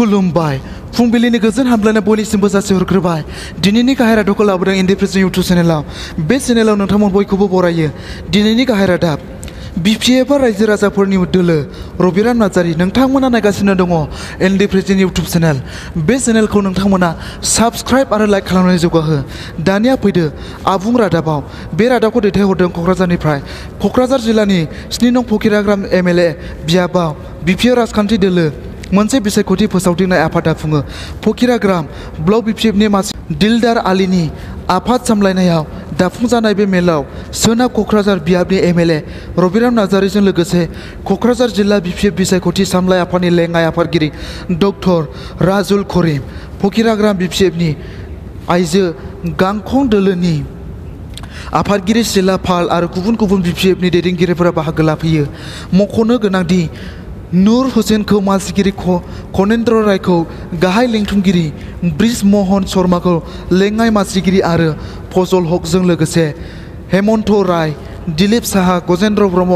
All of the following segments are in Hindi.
खुलुमबाय फुंबिलिनि गोजोन हामलायनाय बयनिसिमबो जासिहरग्रोबाय। दिनैनि गाहाय रादाबखौ लाबोदों इन्दि प्रेस इउटुब चेनेलाव। बे चेनेलाव नोंथांमोन बयखौबो बरायो। दिनैनि गाहाय रादाब बिपिएफआ रायजो राजाफोरनि दोलो रबिराम नार्जारि नोंथांमोना नायगासिनो दङ इन्दि प्रेस इउटुब चेनेल। बे चेनेलखौ नोंथांमोना साबस्क्राइब आरो लाइक खालामनानै जौगाहो। दानिया फैदो आबुं रादाबाव। बे रादाबखौ दैथायहरदों क'क्राझारनिफ्राय। क'क्राझार जिल्लानि 7 नं फकिराग्राम एमएलए बियाबाव बिपिएफ राजखान्थि दोलो मोनसे बिसायख'थि फोसावदिंनाय आफाद दाफुङो। फकिराग्राम ब्लक बिपिएफनि मासि दिलदार आलीनि आफाद सामलायनायाव दाफुंजानाय बे मेलाव सोनाब क'क्राझार बियाबनि एमएलए रबिराम नार्जारिजों लोगोसे क'क्राझार जिल्ला बिपिएफ बिसायख'थि सामलाय आफादनि लेङाइ आफादगिरि डक्टर राजुल करिम, फकिराग्राम बिपिएफनि आइजो गांखं दोलोनि आफादगिरि शीला पाल आरो गुबुन गुबुन बिपिएफनि दैदेनगिरिफोरा बाहागो लाफैयो। मख'नो गोनांदि नूर हुसैनखौ मासिगिरि कनेन्द्र रायखौ गाहाय लेंथुमगिरि, ब्रिज महन शर्माखौ लेङाइ मासिगिरि आरो फजल हकजों लोगोसे हेमन्त राय, दिलीप साहा, गजेन्द्र ब्रह्म,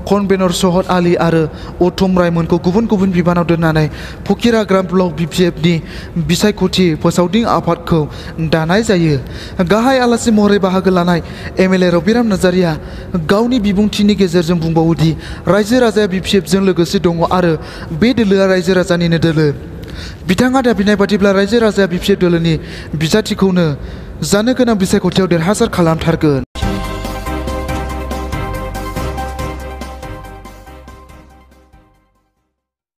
कनभेनर शहद आली आरो उत्तम रायमोनखौ गुबुन गुबुन बिबानाव दोननानै फकिराग्राम ब्लक बिपिएफनि बिसायख'थि फोसावदिं आफादखौ दानाय जायो। गाहाय आलासि महरै बाहागो लानाय एमएलए रबिराम नार्जारिया गावनि बिबुंथिनि गेजेरजों बुंबावो दि रायजो राजाया बिपिएफजों लोगोसे दङ आरो बे दोलोआ रायजो राजानिनो दोलो। बिथाङा दाबिनाय बादिब्ला रायजो राजाया बिपिएफ दोलोनि बिजाथिखौनो जानो गोनां बिसायख'थियाव देरहासार खालामथारगोन।